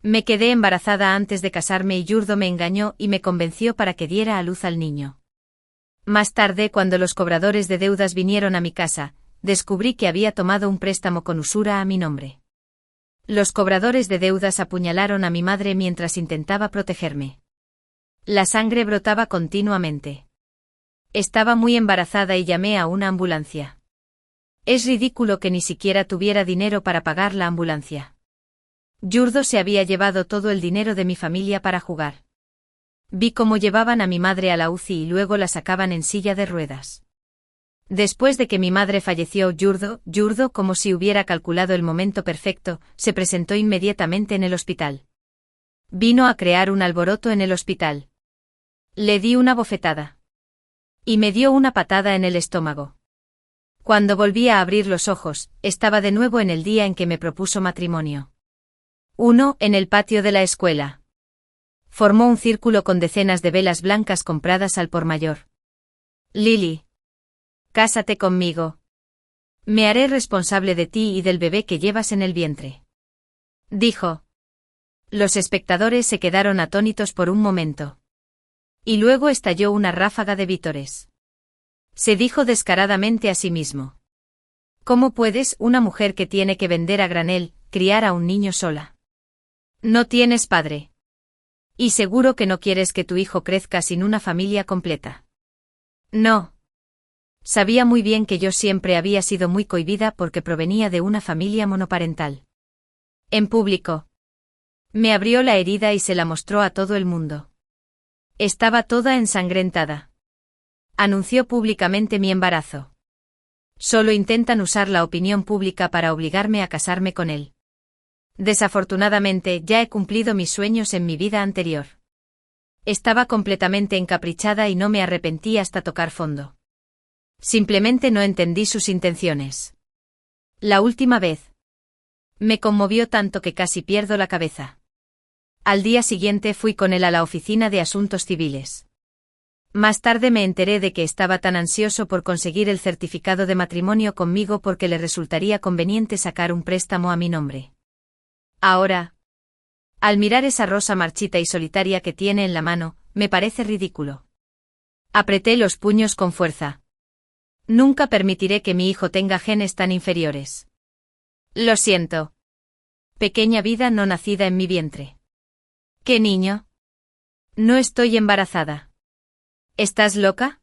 Me quedé embarazada antes de casarme y Yurdo me engañó y me convenció para que diera a luz al niño. Más tarde, cuando los cobradores de deudas vinieron a mi casa, descubrí que había tomado un préstamo con usura a mi nombre. Los cobradores de deudas apuñalaron a mi madre mientras intentaba protegerme. La sangre brotaba continuamente. Estaba muy embarazada y llamé a una ambulancia. Es ridículo que ni siquiera tuviera dinero para pagar la ambulancia. Yurdo se había llevado todo el dinero de mi familia para jugar. Vi cómo llevaban a mi madre a la UCI y luego la sacaban en silla de ruedas. Después de que mi madre falleció, Yurdo, como si hubiera calculado el momento perfecto, se presentó inmediatamente en el hospital. Vino a crear un alboroto en el hospital. Le di una bofetada. Y me dio una patada en el estómago. Cuando volví a abrir los ojos, estaba de nuevo en el día en que me propuso matrimonio. 1. En el patio de la escuela. Formó un círculo con decenas de velas blancas compradas al por mayor. Lily. Cásate conmigo. Me haré responsable de ti y del bebé que llevas en el vientre. Dijo. Los espectadores se quedaron atónitos por un momento. Y luego estalló una ráfaga de vítores. Se dijo descaradamente a sí mismo. ¿Cómo puedes, una mujer que tiene que vender a granel, criar a un niño sola? No tienes padre. Y seguro que no quieres que tu hijo crezca sin una familia completa. No. Sabía muy bien que yo siempre había sido muy cohibida porque provenía de una familia monoparental. En público. Me abrió la herida y se la mostró a todo el mundo. Estaba toda ensangrentada. Anunció públicamente mi embarazo. Solo intentan usar la opinión pública para obligarme a casarme con él. Desafortunadamente, ya he cumplido mis sueños en mi vida anterior. Estaba completamente encaprichada y no me arrepentí hasta tocar fondo. Simplemente no entendí sus intenciones. La última vez. Me conmovió tanto que casi pierdo la cabeza. Al día siguiente fui con él a la oficina de asuntos civiles. Más tarde me enteré de que estaba tan ansioso por conseguir el certificado de matrimonio conmigo porque le resultaría conveniente sacar un préstamo a mi nombre. Ahora, al mirar esa rosa marchita y solitaria que tiene en la mano, me parece ridículo. Apreté los puños con fuerza. Nunca permitiré que mi hijo tenga genes tan inferiores. Lo siento. Pequeña vida no nacida en mi vientre. ¿Qué niño? No estoy embarazada. ¿Estás loca?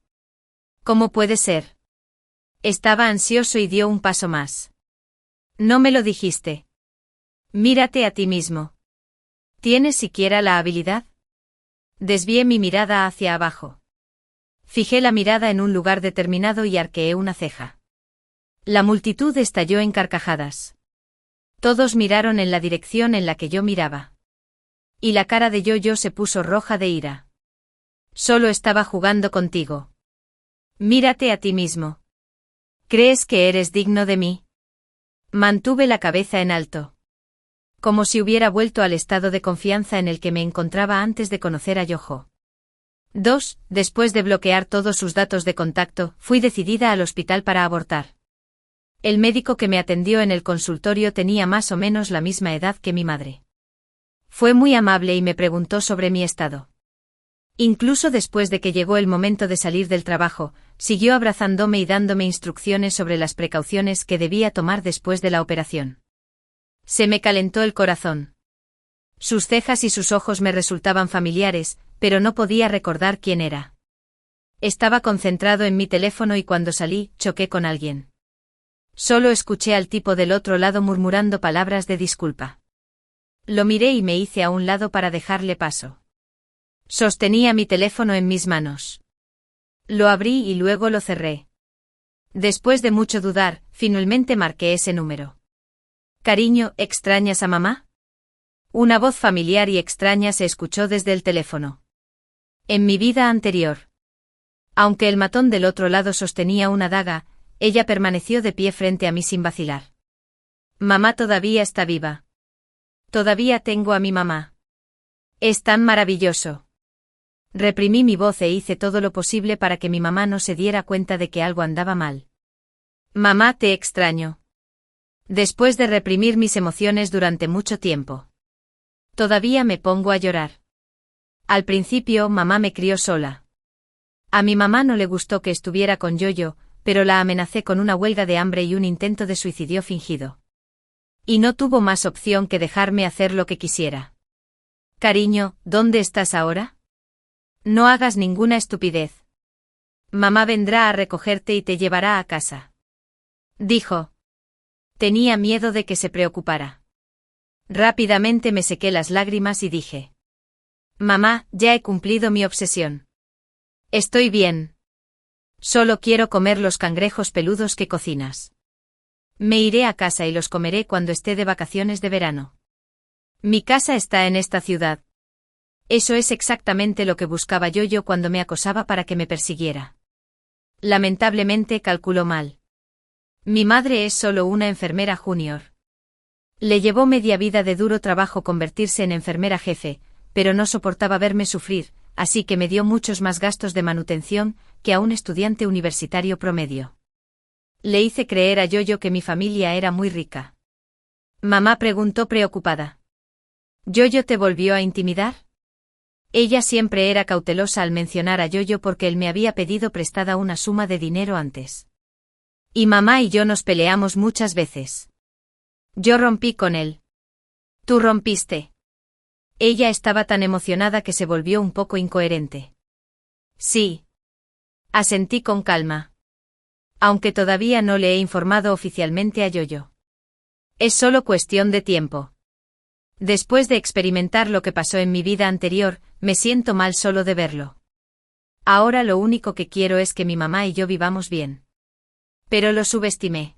¿Cómo puede ser? Estaba ansioso y dio un paso más. No me lo dijiste. Mírate a ti mismo. ¿Tienes siquiera la habilidad? Desvié mi mirada hacia abajo. Fijé la mirada en un lugar determinado y arqueé una ceja. La multitud estalló en carcajadas. Todos miraron en la dirección en la que yo miraba. Y la cara de Yo-Yo se puso roja de ira. Solo estaba jugando contigo. Mírate a ti mismo. ¿Crees que eres digno de mí? Mantuve la cabeza en alto. Como si hubiera vuelto al estado de confianza en el que me encontraba antes de conocer a Yojo. 2. Después de bloquear todos sus datos de contacto, fui decidida al hospital para abortar. El médico que me atendió en el consultorio tenía más o menos la misma edad que mi madre. Fue muy amable y me preguntó sobre mi estado. Incluso después de que llegó el momento de salir del trabajo, siguió abrazándome y dándome instrucciones sobre las precauciones que debía tomar después de la operación. Se me calentó el corazón. Sus cejas y sus ojos me resultaban familiares, pero no podía recordar quién era. Estaba concentrado en mi teléfono y cuando salí, choqué con alguien. Solo escuché al tipo del otro lado murmurando palabras de disculpa. Lo miré y me hice a un lado para dejarle paso. Sostenía mi teléfono en mis manos. Lo abrí y luego lo cerré. Después de mucho dudar, finalmente marqué ese número. Cariño, ¿extrañas a mamá? Una voz familiar y extraña se escuchó desde el teléfono. En mi vida anterior. Aunque el matón del otro lado sostenía una daga, ella permaneció de pie frente a mí sin vacilar. Mamá todavía está viva. Todavía tengo a mi mamá. Es tan maravilloso. Reprimí mi voz e hice todo lo posible para que mi mamá no se diera cuenta de que algo andaba mal. Mamá, te extraño. Después de reprimir mis emociones durante mucho tiempo. Todavía me pongo a llorar. Al principio, mamá me crió sola. A mi mamá no le gustó que estuviera con Yoyo, pero la amenacé con una huelga de hambre y un intento de suicidio fingido. Y no tuvo más opción que dejarme hacer lo que quisiera. Cariño, ¿dónde estás ahora? No hagas ninguna estupidez. Mamá vendrá a recogerte y te llevará a casa. Dijo. Tenía miedo de que se preocupara. Rápidamente me sequé las lágrimas y dije. Mamá, ya he cumplido mi obsesión. Estoy bien. Solo quiero comer los cangrejos peludos que cocinas. Me iré a casa y los comeré cuando esté de vacaciones de verano. Mi casa está en esta ciudad. Eso es exactamente lo que buscaba Yoyo cuando me acosaba para que me persiguiera. Lamentablemente calculó mal. Mi madre es solo una enfermera junior. Le llevó media vida de duro trabajo convertirse en enfermera jefe, pero no soportaba verme sufrir, así que me dio muchos más gastos de manutención que a un estudiante universitario promedio. Le hice creer a Yoyo que mi familia era muy rica. Mamá preguntó preocupada. ¿Yoyo te volvió a intimidar? Ella siempre era cautelosa al mencionar a Yoyo porque él me había pedido prestada una suma de dinero antes. Y mamá y yo nos peleamos muchas veces. Yo rompí con él. ¿Tú rompiste? Ella estaba tan emocionada que se volvió un poco incoherente. Sí. Asentí con calma. Aunque todavía no le he informado oficialmente a Yoyo. Es solo cuestión de tiempo. Después de experimentar lo que pasó en mi vida anterior, me siento mal solo de verlo. Ahora lo único que quiero es que mi mamá y yo vivamos bien. Pero lo subestimé.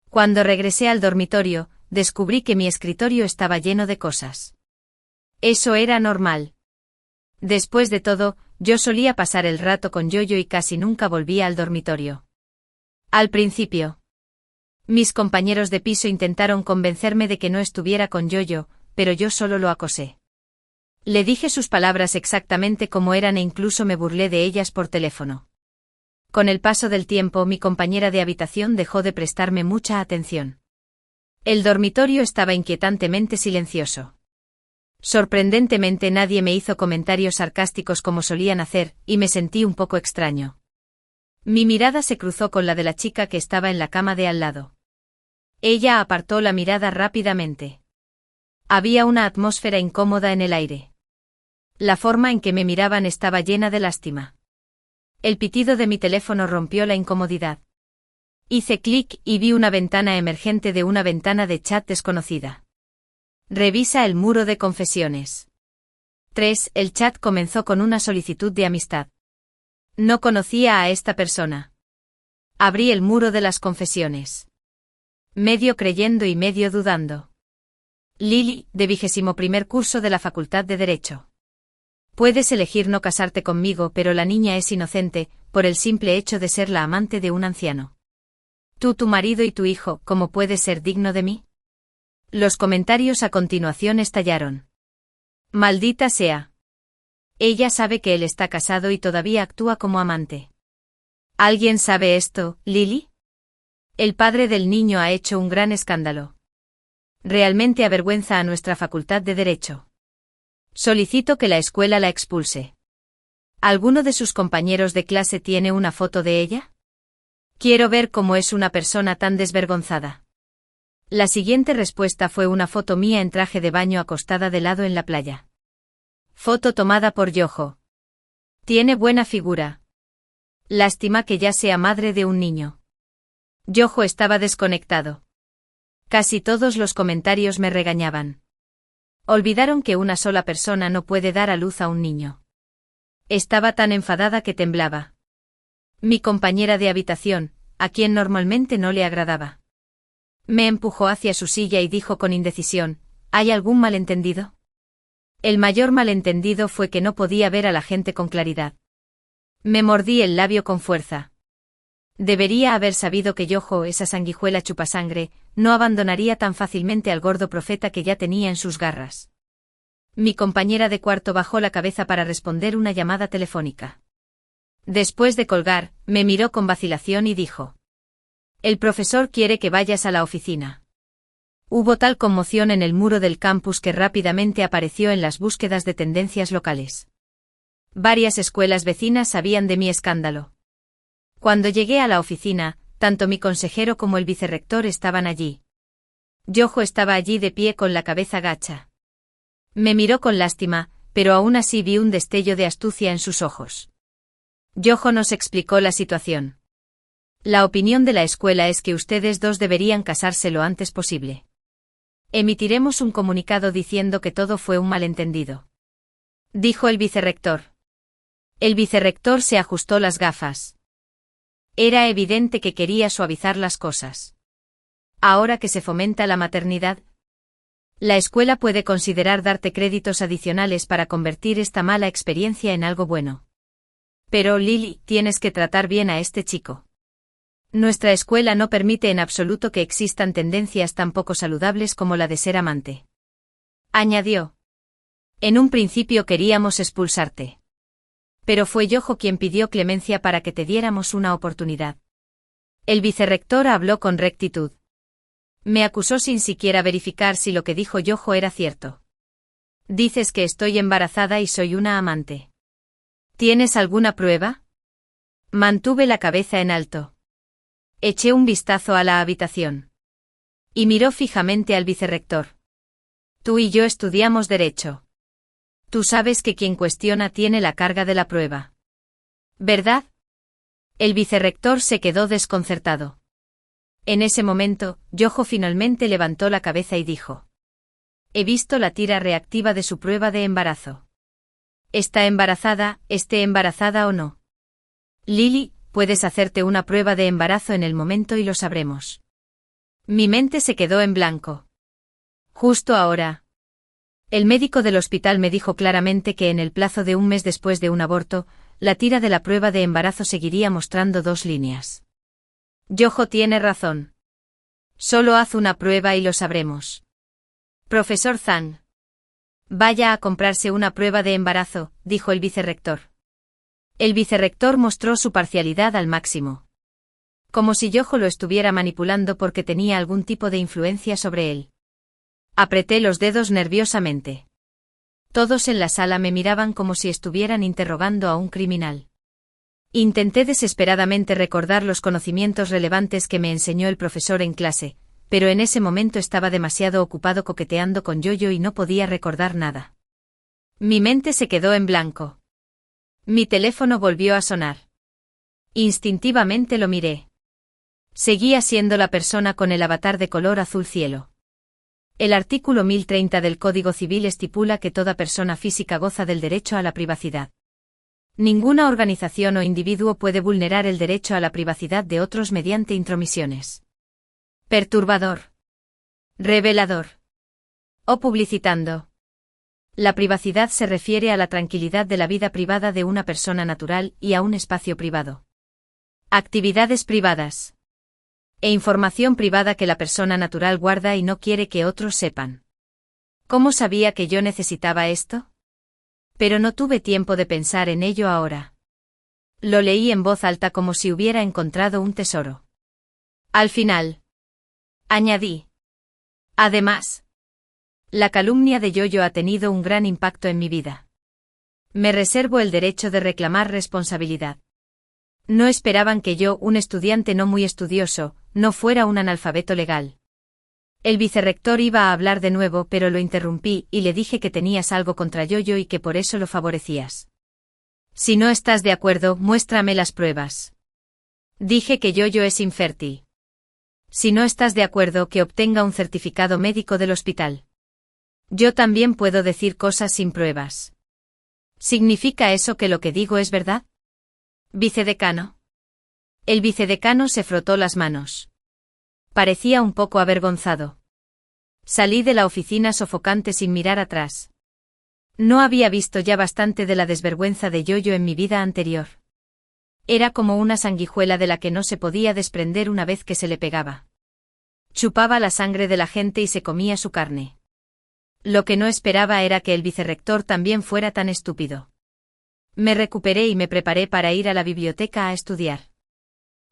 Cuando regresé al dormitorio, descubrí que mi escritorio estaba lleno de cosas. Eso era normal. Después de todo, yo solía pasar el rato con Yoyo y casi nunca volvía al dormitorio. Al principio. Mis compañeros de piso intentaron convencerme de que no estuviera con Yoyo, pero yo solo lo acosé. Le dije sus palabras exactamente como eran e incluso me burlé de ellas por teléfono. Con el paso del tiempo, mi compañera de habitación dejó de prestarme mucha atención. El dormitorio estaba inquietantemente silencioso. Sorprendentemente nadie me hizo comentarios sarcásticos como solían hacer, y me sentí un poco extraño. Mi mirada se cruzó con la de la chica que estaba en la cama de al lado. Ella apartó la mirada rápidamente. Había una atmósfera incómoda en el aire. La forma en que me miraban estaba llena de lástima. El pitido de mi teléfono rompió la incomodidad. Hice clic y vi una ventana emergente de una ventana de chat desconocida. Revisa el muro de confesiones. 3. El chat comenzó con una solicitud de amistad. No conocía a esta persona. Abrí el muro de las confesiones. Medio creyendo y medio dudando. Lili, de 21º curso de la Facultad de Derecho. Puedes elegir no casarte conmigo, pero la niña es inocente, por el simple hecho de ser la amante de un anciano. Tú, tu marido y tu hijo, ¿cómo puedes ser digno de mí? Los comentarios a continuación estallaron. Maldita sea. Ella sabe que él está casado y todavía actúa como amante. ¿Alguien sabe esto, Lili? El padre del niño ha hecho un gran escándalo. Realmente avergüenza a nuestra Facultad de Derecho. Solicito que la escuela la expulse. ¿Alguno de sus compañeros de clase tiene una foto de ella? Quiero ver cómo es una persona tan desvergonzada. La siguiente respuesta fue una foto mía en traje de baño acostada de lado en la playa. Foto tomada por Yojo. Tiene buena figura. Lástima que ya sea madre de un niño. Yojo estaba desconectado. Casi todos los comentarios me regañaban. Olvidaron que una sola persona no puede dar a luz a un niño. Estaba tan enfadada que temblaba. Mi compañera de habitación, a quien normalmente no le agradaba. Me empujó hacia su silla y dijo con indecisión, ¿hay algún malentendido? El mayor malentendido fue que no podía ver a la gente con claridad. Me mordí el labio con fuerza. Debería haber sabido que Yojo, esa sanguijuela chupasangre, no abandonaría tan fácilmente al gordo profeta que ya tenía en sus garras. Mi compañera de cuarto bajó la cabeza para responder una llamada telefónica. Después de colgar, me miró con vacilación y dijo: «El profesor quiere que vayas a la oficina». Hubo tal conmoción en el muro del campus que rápidamente apareció en las búsquedas de tendencias locales. Varias escuelas vecinas sabían de mi escándalo. Cuando llegué a la oficina, tanto mi consejero como el vicerrector estaban allí. Yojo estaba allí de pie con la cabeza gacha. Me miró con lástima, pero aún así vi un destello de astucia en sus ojos. Yojo nos explicó la situación. La opinión de la escuela es que ustedes dos deberían casarse lo antes posible. Emitiremos un comunicado diciendo que todo fue un malentendido, dijo el vicerrector. El vicerrector se ajustó las gafas. Era evidente que quería suavizar las cosas. Ahora que se fomenta la maternidad, la escuela puede considerar darte créditos adicionales para convertir esta mala experiencia en algo bueno. Pero, Lily, tienes que tratar bien a este chico. Nuestra escuela no permite en absoluto que existan tendencias tan poco saludables como la de ser amante. Añadió. En un principio queríamos expulsarte. Pero fue Yojo quien pidió clemencia para que te diéramos una oportunidad. El vicerrector habló con rectitud. Me acusó sin siquiera verificar si lo que dijo Yojo era cierto. Dices que estoy embarazada y soy una amante. ¿Tienes alguna prueba? Mantuve la cabeza en alto. Eché un vistazo a la habitación. Y miró fijamente al vicerrector. Tú y yo estudiamos derecho. Tú sabes que quien cuestiona tiene la carga de la prueba. ¿Verdad? El vicerrector se quedó desconcertado. En ese momento, Yojo finalmente levantó la cabeza y dijo. He visto la tira reactiva de su prueba de embarazo. ¿Está embarazada, esté embarazada o no? Lily, puedes hacerte una prueba de embarazo en el momento y lo sabremos. Mi mente se quedó en blanco. Justo ahora. El médico del hospital me dijo claramente que en el plazo de un mes después de un aborto, la tira de la prueba de embarazo seguiría mostrando 2 líneas. Yojo tiene razón. Solo haz una prueba y lo sabremos. Profesor Zhang. Vaya a comprarse una prueba de embarazo, dijo el vicerrector. El vicerrector mostró su parcialidad al máximo. Como si Yojo lo estuviera manipulando porque tenía algún tipo de influencia sobre él. Apreté los dedos nerviosamente. Todos en la sala me miraban como si estuvieran interrogando a un criminal. Intenté desesperadamente recordar los conocimientos relevantes que me enseñó el profesor en clase, pero en ese momento estaba demasiado ocupado coqueteando con Yoyo y no podía recordar nada. Mi mente se quedó en blanco. Mi teléfono volvió a sonar. Instintivamente lo miré. Seguía siendo la persona con el avatar de color azul cielo. El artículo 1030 del Código Civil estipula que toda persona física goza del derecho a la privacidad. Ninguna organización o individuo puede vulnerar el derecho a la privacidad de otros mediante intromisiones. Perturbador. Revelador. O publicitando. La privacidad se refiere a la tranquilidad de la vida privada de una persona natural y a un espacio privado. Actividades privadas. E información privada que la persona natural guarda y no quiere que otros sepan. ¿Cómo sabía que yo necesitaba esto? Pero no tuve tiempo de pensar en ello ahora. Lo leí en voz alta como si hubiera encontrado un tesoro. Al final. Añadí. Además. La calumnia de Yoyo ha tenido un gran impacto en mi vida. Me reservo el derecho de reclamar responsabilidad. No esperaban que yo, un estudiante no muy estudioso, no fuera un analfabeto legal. El vicerrector iba a hablar de nuevo, pero lo interrumpí y le dije que tenías algo contra Yoyo y que por eso lo favorecías. Si no estás de acuerdo, muéstrame las pruebas. Dije que Yoyo es infértil. Si no estás de acuerdo, que obtenga un certificado médico del hospital. Yo también puedo decir cosas sin pruebas. ¿Significa eso que lo que digo es verdad? Vicedecano. El vicedecano se frotó las manos. Parecía un poco avergonzado. Salí de la oficina sofocante sin mirar atrás. No había visto ya bastante de la desvergüenza de Yoyo en mi vida anterior. Era como una sanguijuela de la que no se podía desprender una vez que se le pegaba. Chupaba la sangre de la gente y se comía su carne. Lo que no esperaba era que el vicerrector también fuera tan estúpido. Me recuperé y me preparé para ir a la biblioteca a estudiar.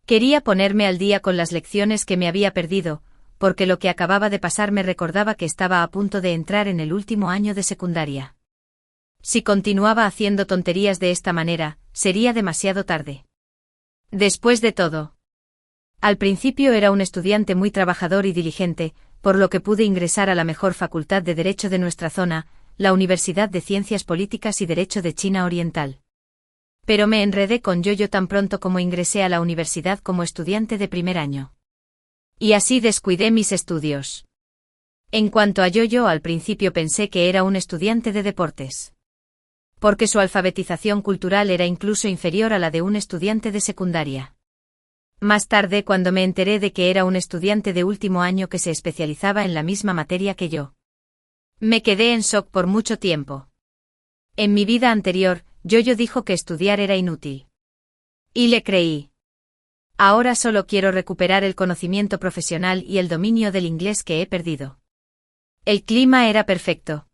Quería ponerme al día con las lecciones que me había perdido, porque lo que acababa de pasar me recordaba que estaba a punto de entrar en el último año de secundaria. Si continuaba haciendo tonterías de esta manera, sería demasiado tarde. Después de todo, al principio era un estudiante muy trabajador y diligente, por lo que pude ingresar a la mejor facultad de Derecho de nuestra zona, la Universidad de Ciencias Políticas y Derecho de China Oriental. Pero me enredé con Yoyo tan pronto como ingresé a la universidad como estudiante de primer año. Y así descuidé mis estudios. En cuanto a Yoyo, al principio pensé que era un estudiante de deportes. Porque su alfabetización cultural era incluso inferior a la de un estudiante de secundaria. Más tarde, cuando me enteré de que era un estudiante de último año que se especializaba en la misma materia que yo, me quedé en shock por mucho tiempo. En mi vida anterior, Yoyo dijo que estudiar era inútil. Y le creí. Ahora solo quiero recuperar el conocimiento profesional y el dominio del inglés que he perdido. El clima era perfecto.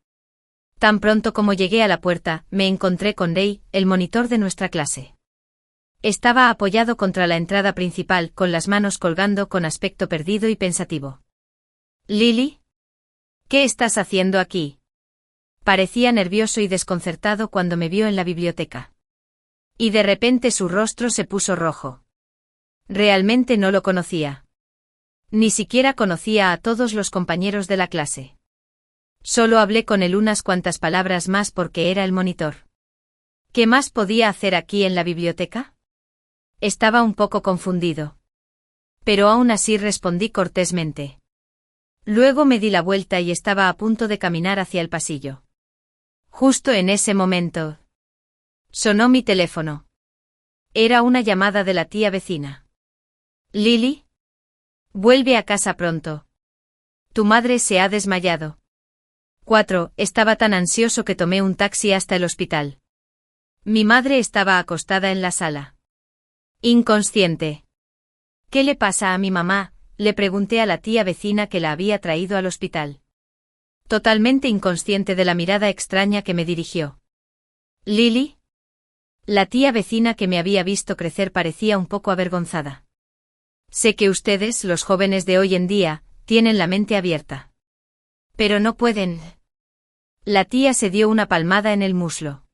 Tan pronto como llegué a la puerta, me encontré con Ray, el monitor de nuestra clase. Estaba apoyado contra la entrada principal, con las manos colgando con aspecto perdido y pensativo. «Lily, ¿qué estás haciendo aquí?». Parecía nervioso y desconcertado cuando me vio en la biblioteca. Y de repente su rostro se puso rojo. Realmente no lo conocía. Ni siquiera conocía a todos los compañeros de la clase. Solo hablé con él unas cuantas palabras más porque era el monitor. ¿Qué más podía hacer aquí en la biblioteca? Estaba un poco confundido. Pero aún así respondí cortésmente. Luego me di la vuelta y estaba a punto de caminar hacia el pasillo. Justo en ese momento, sonó mi teléfono. Era una llamada de la tía vecina. «Lily, vuelve a casa pronto. Tu madre se ha desmayado». 4. Estaba tan ansioso que tomé un taxi hasta el hospital. Mi madre estaba acostada en la sala. Inconsciente. «¿Qué le pasa a mi mamá?», le pregunté a la tía vecina que la había traído al hospital. Totalmente inconsciente de la mirada extraña que me dirigió. «¿Lily?». La tía vecina que me había visto crecer parecía un poco avergonzada. «Sé que ustedes, los jóvenes de hoy en día, tienen la mente abierta. Pero no pueden». La tía se dio una palmada en el muslo.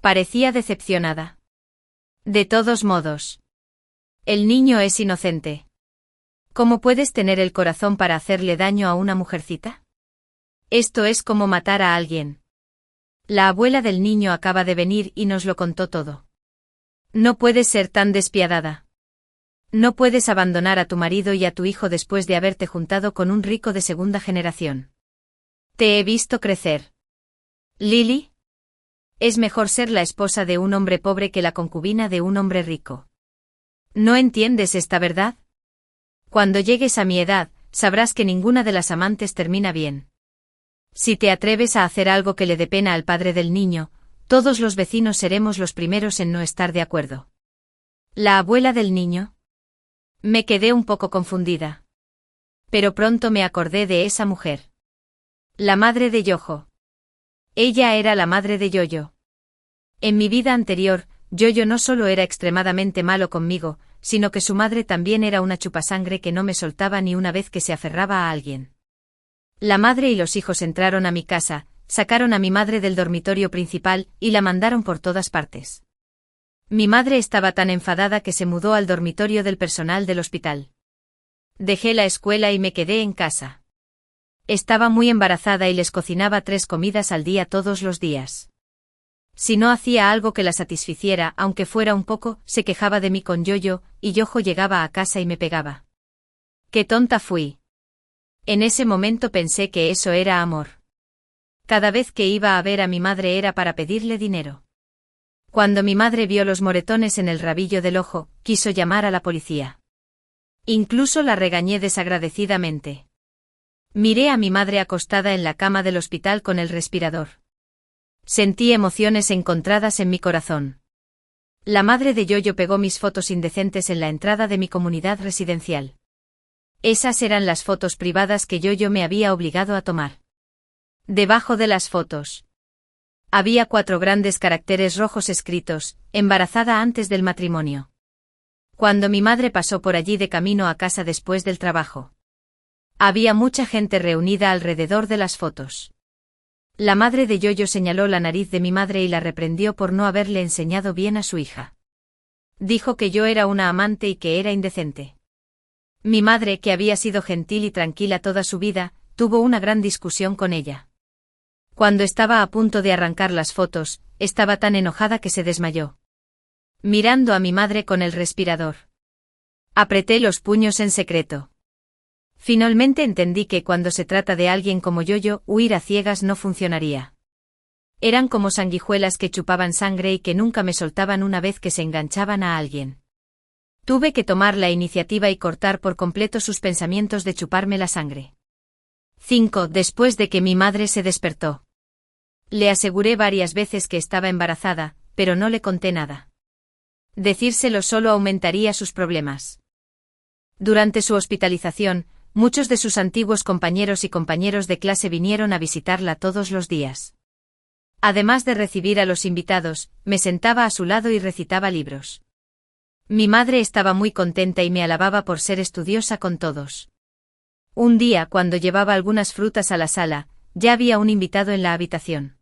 Parecía decepcionada. «De todos modos, el niño es inocente. ¿Cómo puedes tener el corazón para hacerle daño a una mujercita? Esto es como matar a alguien». La abuela del niño acaba de venir y nos lo contó todo. «No puedes ser tan despiadada. No puedes abandonar a tu marido y a tu hijo después de haberte juntado con un rico de segunda generación. Te he visto crecer. Lily, es mejor ser la esposa de un hombre pobre que la concubina de un hombre rico. ¿No entiendes esta verdad? Cuando llegues a mi edad, sabrás que ninguna de las amantes termina bien. Si te atreves a hacer algo que le dé pena al padre del niño, todos los vecinos seremos los primeros en no estar de acuerdo». ¿La abuela del niño? Me quedé un poco confundida. Pero pronto me acordé de esa mujer. La madre de Yojo. Ella era la madre de Yoyo. En mi vida anterior, Yoyo no solo era extremadamente malo conmigo, sino que su madre también era una chupasangre que no me soltaba ni una vez que se aferraba a alguien. La madre y los hijos entraron a mi casa, sacaron a mi madre del dormitorio principal y la mandaron por todas partes. Mi madre estaba tan enfadada que se mudó al dormitorio del personal del hospital. Dejé la escuela y me quedé en casa. Estaba muy embarazada y les cocinaba 3 comidas al día todos los días. Si no hacía algo que la satisficiera, aunque fuera un poco, se quejaba de mí con Yoyo, y Yojo llegaba a casa y me pegaba. ¡Qué tonta fui! En ese momento pensé que eso era amor. Cada vez que iba a ver a mi madre era para pedirle dinero. Cuando mi madre vio los moretones en el rabillo del ojo, quiso llamar a la policía. Incluso la regañé desagradecidamente. Miré a mi madre acostada en la cama del hospital con el respirador. Sentí emociones encontradas en mi corazón. La madre de Yoyo pegó mis fotos indecentes en la entrada de mi comunidad residencial. Esas eran las fotos privadas que Yoyo me había obligado a tomar. Debajo de las fotos había 4 grandes caracteres rojos escritos: embarazada antes del matrimonio. Cuando mi madre pasó por allí de camino a casa después del trabajo, Había mucha gente reunida alrededor de las fotos. La madre de Yoyo señaló la nariz de mi madre y la reprendió por no haberle enseñado bien a su hija. Dijo que yo era una amante y que era indecente. Mi madre, que había sido gentil y tranquila toda su vida, tuvo una gran discusión con ella. Cuando estaba a punto de arrancar las fotos, estaba tan enojada que se desmayó. Mirando a mi madre con el respirador. Apreté los puños en secreto. Finalmente entendí que cuando se trata de alguien como Yoyo, huir a ciegas no funcionaría. Eran como sanguijuelas que chupaban sangre y que nunca me soltaban una vez que se enganchaban a alguien. Tuve que tomar la iniciativa y cortar por completo sus pensamientos de chuparme la sangre. 5. Después de que mi madre se despertó. Le aseguré varias veces que estaba embarazada, pero no le conté nada. Decírselo solo aumentaría sus problemas. Durante su hospitalización, muchos de sus antiguos compañeros y compañeros de clase vinieron a visitarla todos los días. Además de recibir a los invitados, me sentaba a su lado y recitaba libros. Mi madre estaba muy contenta y me alababa por ser estudiosa con todos. Un día, cuando llevaba algunas frutas a la sala, ya había un invitado en la habitación.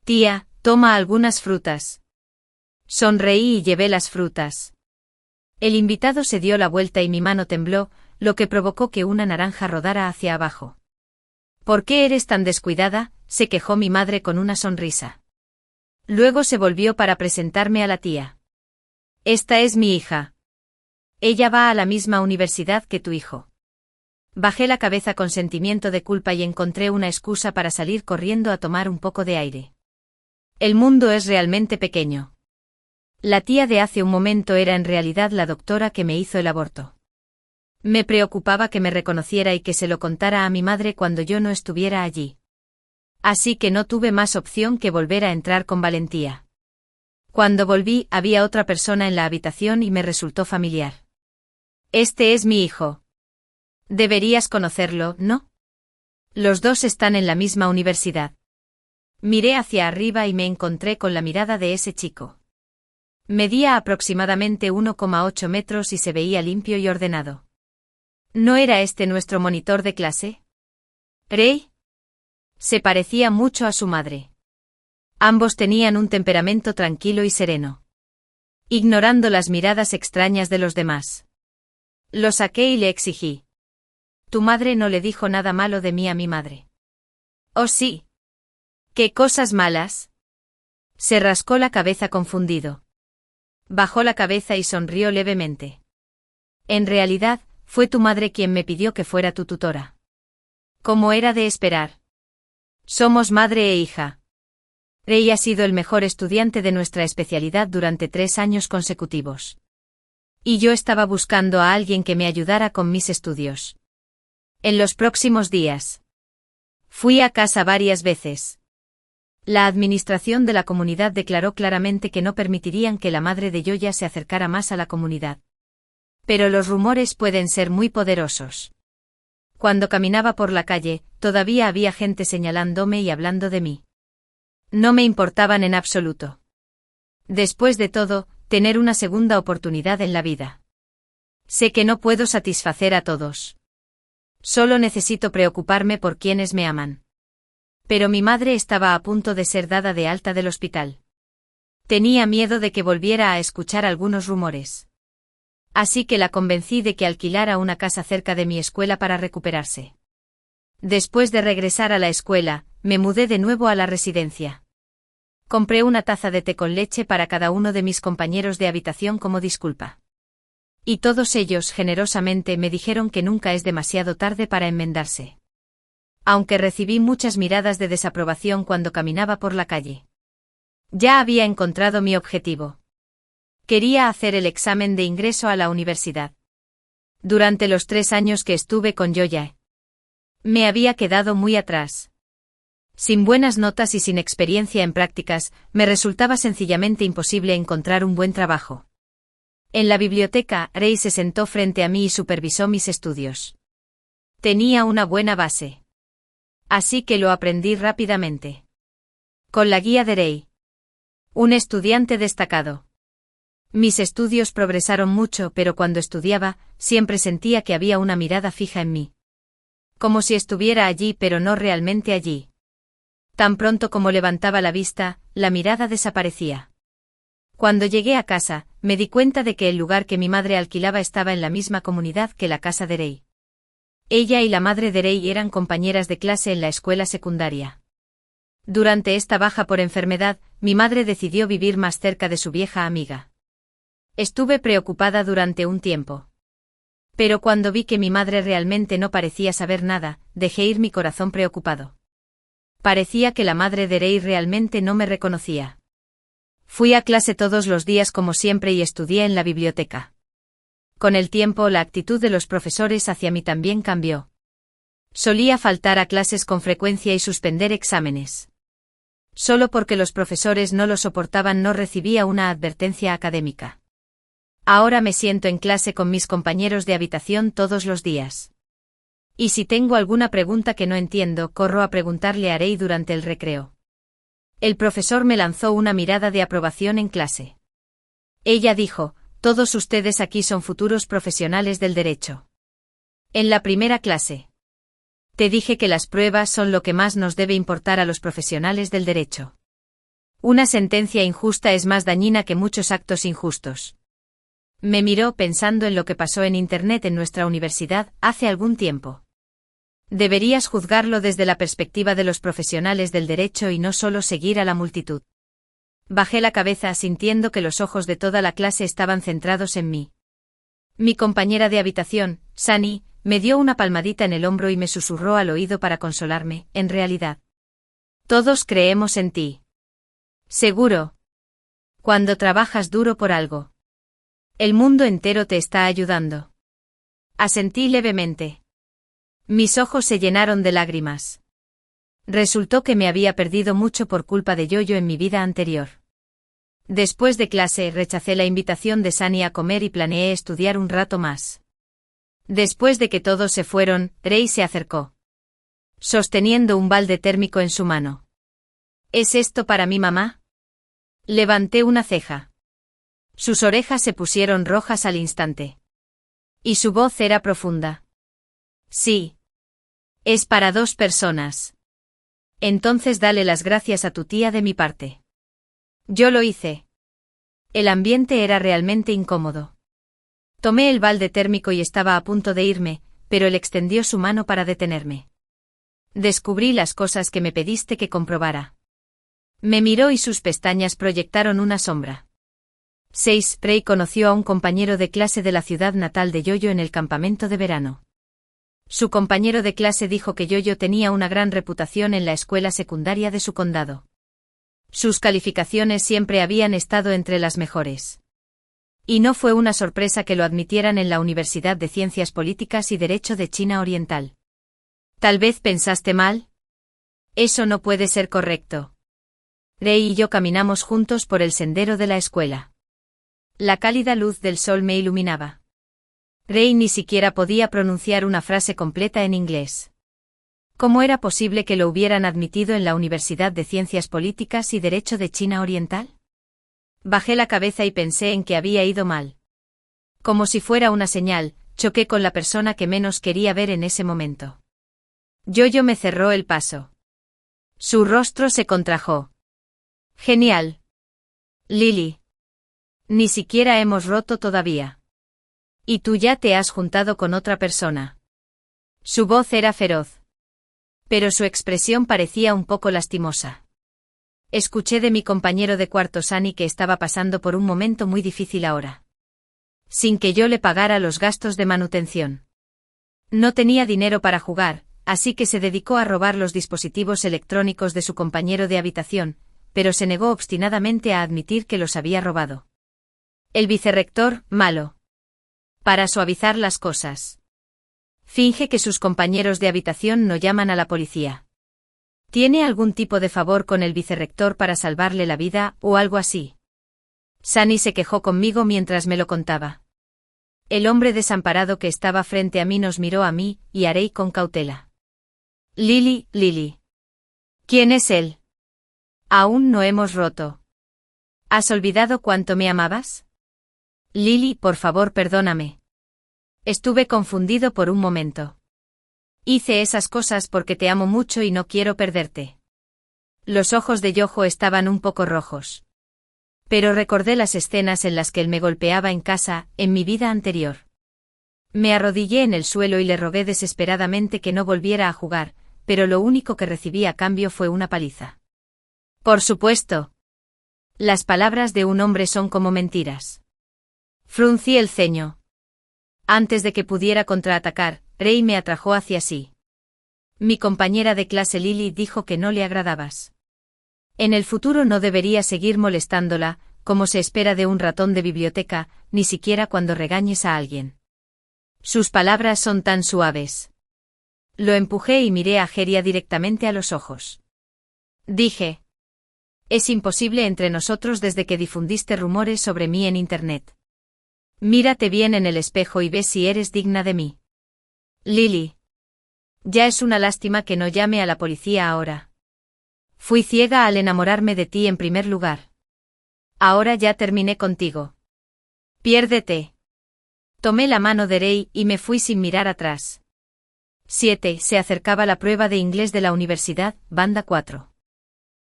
«Tía, toma algunas frutas». Sonreí y llevé las frutas. El invitado se dio la vuelta y mi mano tembló, lo que provocó que una naranja rodara hacia abajo. «¿Por qué eres tan descuidada?», se quejó mi madre con una sonrisa. Luego se volvió para presentarme a la tía. «Esta es mi hija. Ella va a la misma universidad que tu hijo». Bajé la cabeza con sentimiento de culpa y encontré una excusa para salir corriendo a tomar un poco de aire. El mundo es realmente pequeño. La tía de hace un momento era en realidad la doctora que me hizo el aborto. Me preocupaba que me reconociera y que se lo contara a mi madre cuando yo no estuviera allí. Así que no tuve más opción que volver a entrar con valentía. Cuando volví, había otra persona en la habitación y me resultó familiar. «Este es mi hijo. Deberías conocerlo, ¿no? Los dos están en la misma universidad». Miré hacia arriba y me encontré con la mirada de ese chico. Medía aproximadamente 1,8 metros y se veía limpio y ordenado. ¿No era este nuestro monitor de clase? ¿Ray? Se parecía mucho a su madre. Ambos tenían un temperamento tranquilo y sereno. Ignorando las miradas extrañas de los demás. Lo saqué y le exigí. «Tu madre no le dijo nada malo de mí a mi madre». «Oh sí. ¿Qué cosas malas?». Se rascó la cabeza confundido. Bajó la cabeza y sonrió levemente. «En realidad, fue tu madre quien me pidió que fuera tu tutora». Como era de esperar. Somos madre e hija. Ray ha sido el mejor estudiante de nuestra especialidad durante 3 años consecutivos. Y yo estaba buscando a alguien que me ayudara con mis estudios. En los próximos días. Fui a casa varias veces. La administración de la comunidad declaró claramente que no permitirían que la madre de Yoya se acercara más a la comunidad. Pero los rumores pueden ser muy poderosos. Cuando caminaba por la calle, todavía había gente señalándome y hablando de mí. No me importaban en absoluto. Después de todo, tener una segunda oportunidad en la vida. Sé que no puedo satisfacer a todos. Solo necesito preocuparme por quienes me aman. Pero mi madre estaba a punto de ser dada de alta del hospital. Tenía miedo de que volviera a escuchar algunos rumores. Así que la convencí de que alquilara una casa cerca de mi escuela para recuperarse. Después de regresar a la escuela, me mudé de nuevo a la residencia. Compré una taza de té con leche para cada uno de mis compañeros de habitación como disculpa. Y todos ellos generosamente me dijeron que nunca es demasiado tarde para enmendarse. Aunque recibí muchas miradas de desaprobación cuando caminaba por la calle. Ya había encontrado mi objetivo. Quería hacer el examen de ingreso a la universidad. Durante los 3 años que estuve con Yoya, me había quedado muy atrás. Sin buenas notas y sin experiencia en prácticas, me resultaba sencillamente imposible encontrar un buen trabajo. En la biblioteca, Ray se sentó frente a mí y supervisó mis estudios. Tenía una buena base. Así que lo aprendí rápidamente. Con la guía de Ray. Un estudiante destacado. Mis estudios progresaron mucho, pero cuando estudiaba, siempre sentía que había una mirada fija en mí. Como si estuviera allí pero no realmente allí. Tan pronto como levantaba la vista, la mirada desaparecía. Cuando llegué a casa, me di cuenta de que el lugar que mi madre alquilaba estaba en la misma comunidad que la casa de Rei. Ella y la madre de Rei eran compañeras de clase en la escuela secundaria. Durante esta baja por enfermedad, mi madre decidió vivir más cerca de su vieja amiga. Estuve preocupada durante un tiempo. Pero cuando vi que mi madre realmente no parecía saber nada, dejé ir mi corazón preocupado. Parecía que la madre de Rei realmente no me reconocía. Fui a clase todos los días como siempre y estudié en la biblioteca. Con el tiempo la actitud de los profesores hacia mí también cambió. Solía faltar a clases con frecuencia y suspender exámenes. Solo porque los profesores no lo soportaban no recibía una advertencia académica. Ahora me siento en clase con mis compañeros de habitación todos los días. Y si tengo alguna pregunta que no entiendo, corro a preguntarle a Rei durante el recreo. El profesor me lanzó una mirada de aprobación en clase. Ella dijo: todos ustedes aquí son futuros profesionales del derecho. En la primera clase. Te dije que las pruebas son lo que más nos debe importar a los profesionales del derecho. Una sentencia injusta es más dañina que muchos actos injustos. Me miró pensando en lo que pasó en Internet en nuestra universidad hace algún tiempo. Deberías juzgarlo desde la perspectiva de los profesionales del derecho y no solo seguir a la multitud. Bajé la cabeza sintiendo que los ojos de toda la clase estaban centrados en mí. Mi compañera de habitación, Sunny, me dio una palmadita en el hombro y me susurró al oído para consolarme: en realidad, todos creemos en ti. Seguro. Cuando trabajas duro por algo, el mundo entero te está ayudando. Asentí levemente. Mis ojos se llenaron de lágrimas. Resultó que me había perdido mucho por culpa de Yoyo en mi vida anterior. Después de clase rechacé la invitación de Sunny a comer y planeé estudiar un rato más. Después de que todos se fueron, Rei se acercó, sosteniendo un balde térmico en su mano. ¿Es esto para mi mamá? Levanté una ceja. Sus orejas se pusieron rojas al instante. Y su voz era profunda. Sí. Es para 2 personas. Entonces dale las gracias a tu tía de mi parte. Yo lo hice. El ambiente era realmente incómodo. Tomé el balde térmico y estaba a punto de irme, pero él extendió su mano para detenerme. Descubrí las cosas que me pediste que comprobara. Me miró y sus pestañas proyectaron una sombra. 6. Rei conoció a un compañero de clase de la ciudad natal de Yoyo en el campamento de verano. Su compañero de clase dijo que Yoyo tenía una gran reputación en la escuela secundaria de su condado. Sus calificaciones siempre habían estado entre las mejores. Y no fue una sorpresa que lo admitieran en la Universidad de Ciencias Políticas y Derecho de China Oriental. ¿Tal vez pensaste mal? Eso no puede ser correcto. Rei y yo caminamos juntos por el sendero de la escuela. La cálida luz del sol me iluminaba. Rei ni siquiera podía pronunciar una frase completa en inglés. ¿Cómo era posible que lo hubieran admitido en la Universidad de Ciencias Políticas y Derecho de China Oriental? Bajé la cabeza y pensé en que había ido mal. Como si fuera una señal, choqué con la persona que menos quería ver en ese momento. Yoyo me cerró el paso. Su rostro se contrajo. Genial. Lily. Ni siquiera hemos roto todavía. Y tú ya te has juntado con otra persona. Su voz era feroz. Pero su expresión parecía un poco lastimosa. Escuché de mi compañero de cuarto Sunny que estaba pasando por un momento muy difícil ahora. Sin que yo le pagara los gastos de manutención. No tenía dinero para jugar, así que se dedicó a robar los dispositivos electrónicos de su compañero de habitación, pero se negó obstinadamente a admitir que los había robado. El vicerrector, malo. Para suavizar las cosas. Finge que sus compañeros de habitación no llaman a la policía. ¿Tiene algún tipo de favor con el vicerrector para salvarle la vida o algo así? Sunny se quejó conmigo mientras me lo contaba. El hombre desamparado que estaba frente a mí nos miró a mí y a Rei con cautela. Lily. ¿Quién es él? Aún no hemos roto. ¿Has olvidado cuánto me amabas? Lily, por favor, perdóname. Estuve confundido por un momento. Hice esas cosas porque te amo mucho y no quiero perderte. Los ojos de Yojo estaban un poco rojos. Pero recordé las escenas en las que él me golpeaba en casa, en mi vida anterior. Me arrodillé en el suelo y le rogué desesperadamente que no volviera a jugar, pero lo único que recibí a cambio fue una paliza. Por supuesto. Las palabras de un hombre son como mentiras. Fruncí el ceño. Antes de que pudiera contraatacar, Rey me atrajo hacia sí. Mi compañera de clase Lily dijo que no le agradabas. En el futuro no debería seguir molestándola, como se espera de un ratón de biblioteca, ni siquiera cuando regañes a alguien. Sus palabras son tan suaves. Lo empujé y miré a Geria directamente a los ojos. Dije. Es imposible entre nosotros desde que difundiste rumores sobre mí en Internet. Mírate bien en el espejo y ve si eres digna de mí. Lily. Ya es una lástima que no llame a la policía ahora. Fui ciega al enamorarme de ti en primer lugar. Ahora ya terminé contigo. Piérdete. Tomé la mano de Rey y me fui sin mirar atrás. 7. Se acercaba la prueba de inglés de la universidad, banda 4.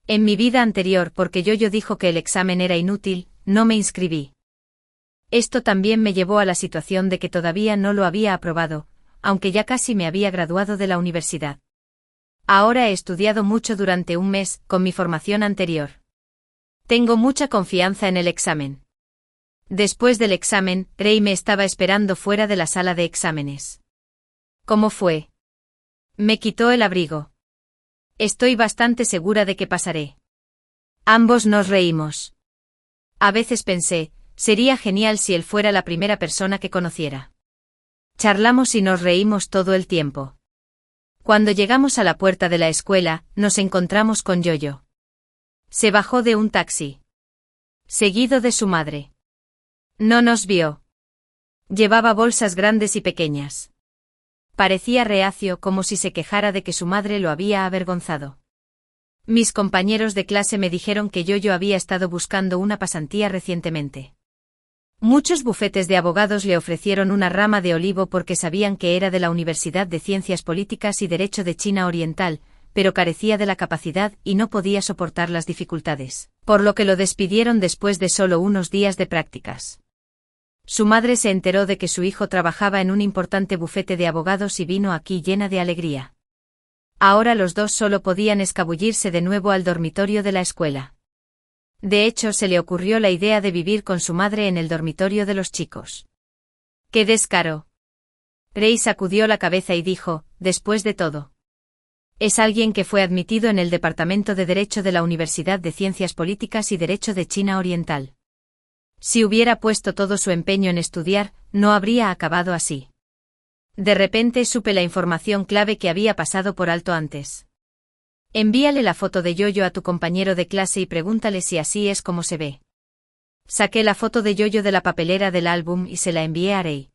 En mi vida anterior, porque Yoyo dijo que el examen era inútil, no me inscribí. Esto también me llevó a la situación de que todavía no lo había aprobado, aunque ya casi me había graduado de la universidad. Ahora he estudiado mucho durante un mes, con mi formación anterior. Tengo mucha confianza en el examen. Después del examen, Rey me estaba esperando fuera de la sala de exámenes. ¿Cómo fue? Me quitó el abrigo. Estoy bastante segura de que pasaré. Ambos nos reímos. A veces pensé, sería genial si él fuera la primera persona que conociera. Charlamos y nos reímos todo el tiempo. Cuando llegamos a la puerta de la escuela, nos encontramos con Yoyo. Se bajó de un taxi. Seguido de su madre. No nos vio. Llevaba bolsas grandes y pequeñas. Parecía reacio, como si se quejara de que su madre lo había avergonzado. Mis compañeros de clase me dijeron que Yoyo había estado buscando una pasantía recientemente. Muchos bufetes de abogados le ofrecieron una rama de olivo porque sabían que era de la Universidad de Ciencias Políticas y Derecho de China Oriental, pero carecía de la capacidad y no podía soportar las dificultades, por lo que lo despidieron después de solo unos días de prácticas. Su madre se enteró de que su hijo trabajaba en un importante bufete de abogados y vino aquí llena de alegría. Ahora los dos solo podían escabullirse de nuevo al dormitorio de la escuela. De hecho, se le ocurrió la idea de vivir con su madre en el dormitorio de los chicos. ¡Qué descaro! Rey sacudió la cabeza y dijo, después de todo. Es alguien que fue admitido en el Departamento de Derecho de la Universidad de Ciencias Políticas y Derecho de China Oriental. Si hubiera puesto todo su empeño en estudiar, no habría acabado así. De repente supe la información clave que había pasado por alto antes. Envíale la foto de Yoyo a tu compañero de clase y pregúntale si así es como se ve. Saqué la foto de Yoyo de la papelera del álbum y se la envié a Rey.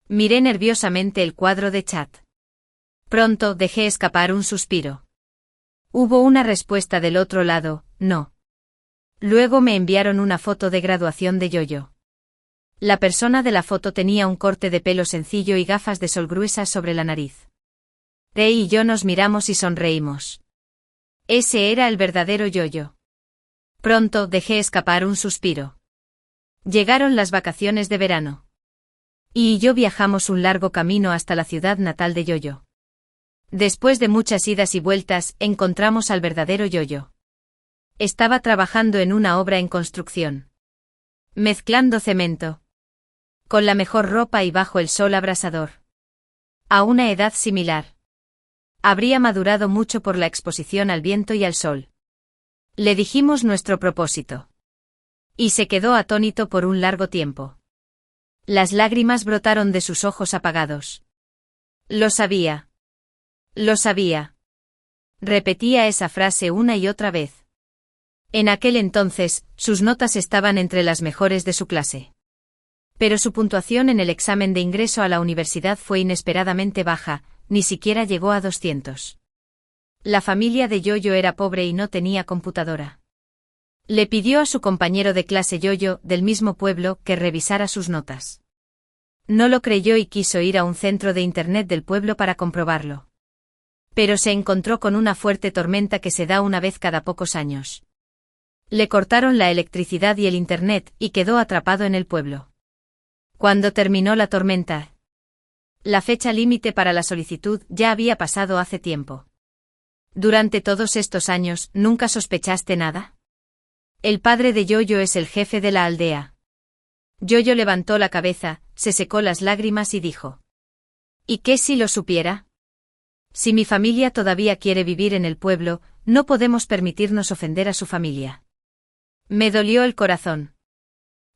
Miré nerviosamente el cuadro de chat. Pronto dejé escapar un suspiro. Hubo una respuesta del otro lado, no. Luego me enviaron una foto de graduación de Yoyo. La persona de la foto tenía un corte de pelo sencillo y gafas de sol gruesas sobre la nariz. Rey y yo nos miramos y sonreímos. Ese era el verdadero Yoyo. Pronto dejé escapar un suspiro. Llegaron las vacaciones de verano. Y yo viajamos un largo camino hasta la ciudad natal de Yoyo. Después de muchas idas y vueltas, encontramos al verdadero Yoyo. Estaba trabajando en una obra en construcción. Mezclando cemento. Con la mejor ropa y bajo el sol abrasador. A una edad similar. Habría madurado mucho por la exposición al viento y al sol. Le dijimos nuestro propósito. Y se quedó atónito por un largo tiempo. Las lágrimas brotaron de sus ojos apagados. Lo sabía. Lo sabía. Repetía esa frase una y otra vez. En aquel entonces, sus notas estaban entre las mejores de su clase. Pero su puntuación en el examen de ingreso a la universidad fue inesperadamente baja, ni siquiera llegó a 200. La familia de Yoyo era pobre y no tenía computadora. Le pidió a su compañero de clase Yoyo, del mismo pueblo, que revisara sus notas. No lo creyó y quiso ir a un centro de internet del pueblo para comprobarlo. Pero se encontró con una fuerte tormenta que se da una vez cada pocos años. Le cortaron la electricidad y el internet y quedó atrapado en el pueblo. Cuando terminó la tormenta, la fecha límite para la solicitud ya había pasado hace tiempo. Durante todos estos años, ¿nunca sospechaste nada? El padre de Yoyo es el jefe de la aldea. Yoyo levantó la cabeza, se secó las lágrimas y dijo: ¿Y qué si lo supiera? Si mi familia todavía quiere vivir en el pueblo, no podemos permitirnos ofender a su familia. Me dolió el corazón.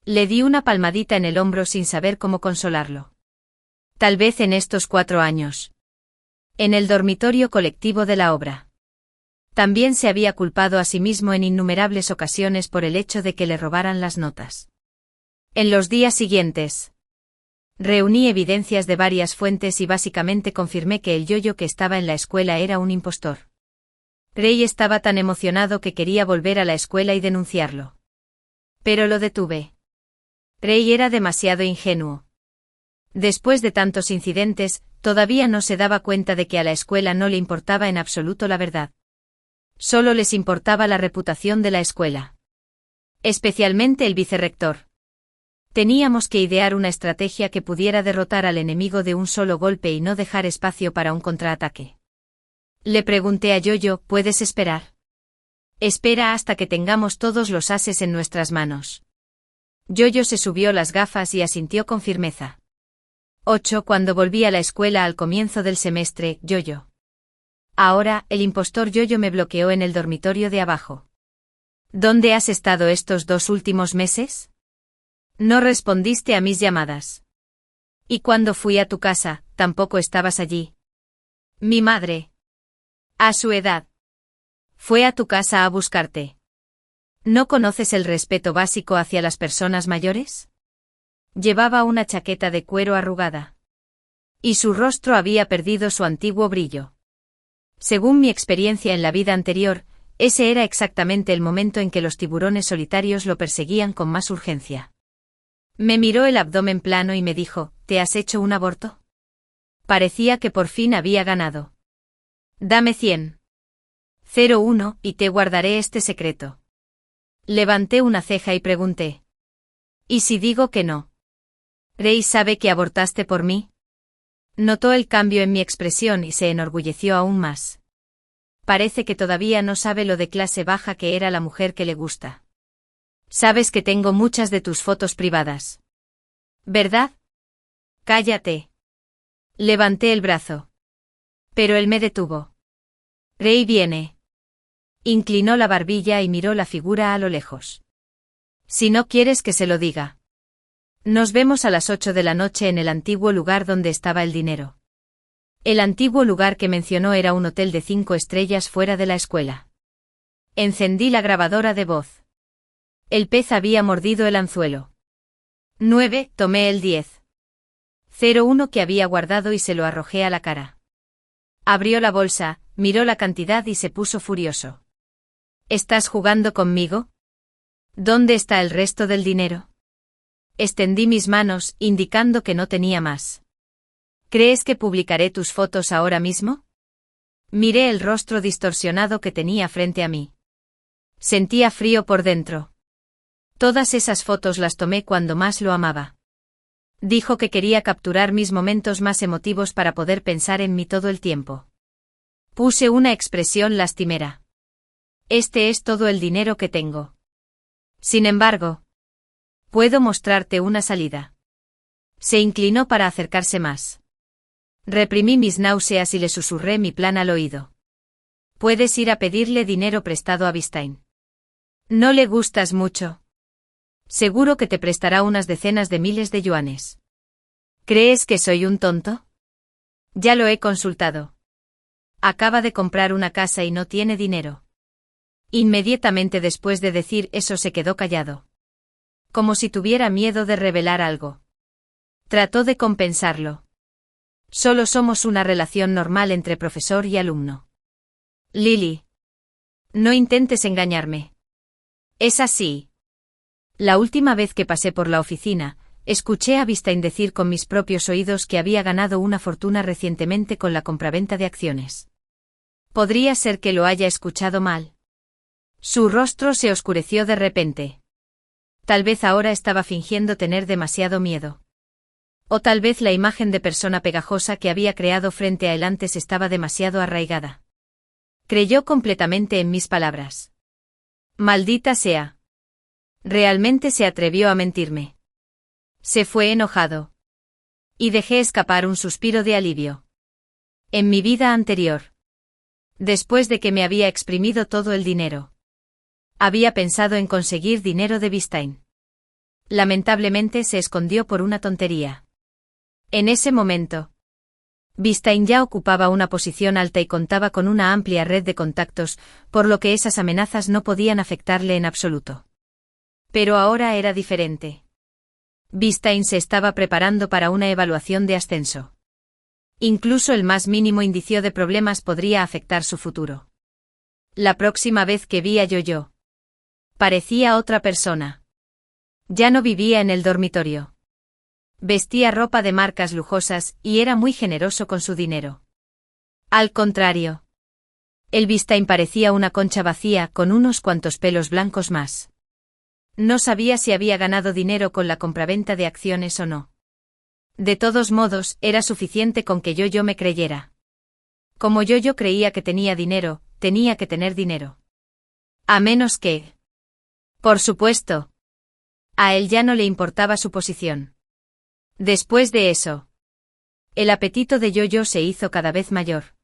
Le di una palmadita en el hombro sin saber cómo consolarlo. Tal vez en estos 4 años. En el dormitorio colectivo de la obra. También se había culpado a sí mismo en innumerables ocasiones por el hecho de que le robaran las notas. En los días siguientes, reuní evidencias de varias fuentes y básicamente confirmé que el Yoyo que estaba en la escuela era un impostor. Ray estaba tan emocionado que quería volver a la escuela y denunciarlo. Pero lo detuve. Ray era demasiado ingenuo. Después de tantos incidentes, todavía no se daba cuenta de que a la escuela no le importaba en absoluto la verdad. Solo les importaba la reputación de la escuela. Especialmente el vicerrector. Teníamos que idear una estrategia que pudiera derrotar al enemigo de un solo golpe y no dejar espacio para un contraataque. Le pregunté a Yoyo: ¿puedes esperar? Espera hasta que tengamos todos los ases en nuestras manos. Yoyo se subió las gafas y asintió con firmeza. 8. Cuando volví a la escuela al comienzo del semestre, Yoyo. Ahora, el impostor Yoyo me bloqueó en el dormitorio de abajo. ¿Dónde has estado estos 2 últimos meses? No respondiste a mis llamadas. Y cuando fui a tu casa, tampoco estabas allí. Mi madre, a su edad, fue a tu casa a buscarte. ¿No conoces el respeto básico hacia las personas mayores? Llevaba una chaqueta de cuero arrugada. Y su rostro había perdido su antiguo brillo. Según mi experiencia en la vida anterior, ese era exactamente el momento en que los tiburones solitarios lo perseguían con más urgencia. Me miró el abdomen plano y me dijo: ¿te has hecho un aborto? Parecía que por fin había ganado. Dame 100. 01 y te guardaré este secreto. Levanté una ceja y pregunté: ¿y si digo que no? ¿Ray sabe que abortaste por mí? Notó el cambio en mi expresión y se enorgulleció aún más. Parece que todavía no sabe lo de clase baja que era la mujer que le gusta. Sabes que tengo muchas de tus fotos privadas, ¿verdad? Cállate. Levanté el brazo. Pero él me detuvo. Ray viene. Inclinó la barbilla y miró la figura a lo lejos. Si no quieres que se lo diga. Nos vemos a las 8 de la noche en el antiguo lugar donde estaba el dinero. El antiguo lugar que mencionó era un hotel de 5 estrellas fuera de la escuela. Encendí la grabadora de voz. El pez había mordido el anzuelo. 9. Tomé el 10. 01 que había guardado y se lo arrojé a la cara. Abrió la bolsa, miró la cantidad y se puso furioso. ¿Estás jugando conmigo? ¿Dónde está el resto del dinero? Extendí mis manos, indicando que no tenía más. ¿Crees que publicaré tus fotos ahora mismo? Miré el rostro distorsionado que tenía frente a mí. Sentía frío por dentro. Todas esas fotos las tomé cuando más lo amaba. Dijo que quería capturar mis momentos más emotivos para poder pensar en mí todo el tiempo. Puse una expresión lastimera. Este es todo el dinero que tengo. Sin embargo, puedo mostrarte una salida. Se inclinó para acercarse más. Reprimí mis náuseas y le susurré mi plan al oído. Puedes ir a pedirle dinero prestado a Vistain. No le gustas mucho. Seguro que te prestará unas decenas de miles de yuanes. ¿Crees que soy un tonto? Ya lo he consultado. Acaba de comprar una casa y no tiene dinero. Inmediatamente después de decir eso se quedó callado. Como si tuviera miedo de revelar algo. Trató de compensarlo. Solo somos una relación normal entre profesor y alumno. Lily. No intentes engañarme. Es así. La última vez que pasé por la oficina, escuché a Bistain decir con mis propios oídos que había ganado una fortuna recientemente con la compraventa de acciones. ¿Podría ser que lo haya escuchado mal? Su rostro se oscureció de repente. Tal vez ahora estaba fingiendo tener demasiado miedo. O tal vez la imagen de persona pegajosa que había creado frente a él antes estaba demasiado arraigada. Creyó completamente en mis palabras. Maldita sea. Realmente se atrevió a mentirme. Se fue enojado. Y dejé escapar un suspiro de alivio. En mi vida anterior. Después de que me había exprimido todo el dinero. Había pensado en conseguir dinero de Bistain. Lamentablemente se escondió por una tontería. En ese momento, Bistain ya ocupaba una posición alta y contaba con una amplia red de contactos, por lo que esas amenazas no podían afectarle en absoluto. Pero ahora era diferente. Bistain se estaba preparando para una evaluación de ascenso. Incluso el más mínimo indicio de problemas podría afectar su futuro. La próxima vez que vi a Yo-Yo, parecía otra persona. Ya no vivía en el dormitorio. Vestía ropa de marcas lujosas y era muy generoso con su dinero. Al contrario. El Bistain parecía una concha vacía con unos cuantos pelos blancos más. No sabía si había ganado dinero con la compraventa de acciones o no. De todos modos, era suficiente con que Yo-Yo me creyera. Como Yo-Yo creía que tenía dinero, tenía que tener dinero. A menos que... Por supuesto. A él ya no le importaba su posición. Después de eso, el apetito de Yo-Yo se hizo cada vez mayor.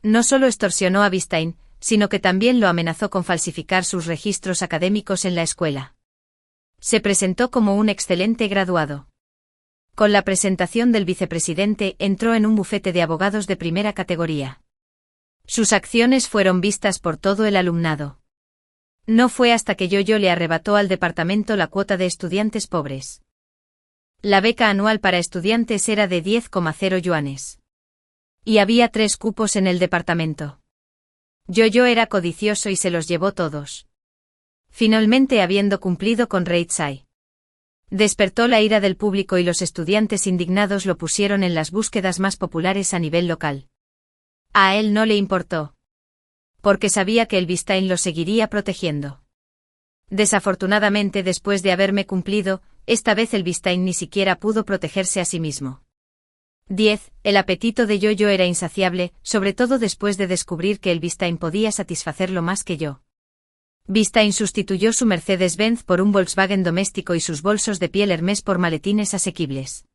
No solo extorsionó a Bistain, sino que también lo amenazó con falsificar sus registros académicos en la escuela. Se presentó como un excelente graduado. Con la presentación del vicepresidente entró en un bufete de abogados de primera categoría. Sus acciones fueron vistas por todo el alumnado. No fue hasta que Yo-Yo le arrebató al departamento la cuota de estudiantes pobres. La beca anual para estudiantes era de 10,0 yuanes. Y había 3 cupos en el departamento. Yo-Yo era codicioso y se los llevó todos. Finalmente, habiendo cumplido con Reitsai, despertó la ira del público y los estudiantes indignados lo pusieron en las búsquedas más populares a nivel local. A él no le importó. Porque sabía que el Bistain lo seguiría protegiendo. Desafortunadamente, después de haberme cumplido, esta vez el Bistain ni siquiera pudo protegerse a sí mismo. 10. El apetito de Yo-Yo era insaciable, sobre todo después de descubrir que el Bistain podía satisfacerlo más que yo. Bistain sustituyó su Mercedes-Benz por un Volkswagen doméstico y sus bolsos de piel Hermès por maletines asequibles.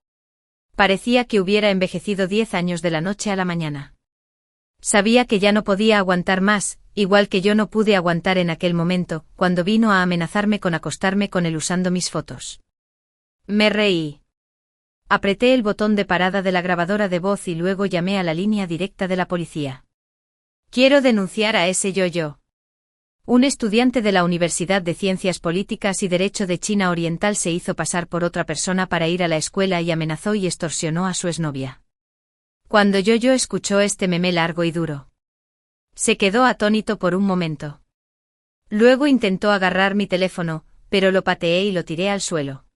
Parecía que hubiera envejecido 10 años de la noche a la mañana. Sabía que ya no podía aguantar más, igual que yo no pude aguantar en aquel momento, cuando vino a amenazarme con acostarme con él usando mis fotos. Me reí. Apreté el botón de parada de la grabadora de voz y luego llamé a la línea directa de la policía. Quiero denunciar a ese Yo-Yo. Un estudiante de la Universidad de Ciencias Políticas y Derecho de China Oriental se hizo pasar por otra persona para ir a la escuela y amenazó y extorsionó a su exnovia. Cuando Yo-Yo escuchó este meme largo y duro, se quedó atónito por un momento. Luego intentó agarrar mi teléfono, pero lo pateé y lo tiré al suelo.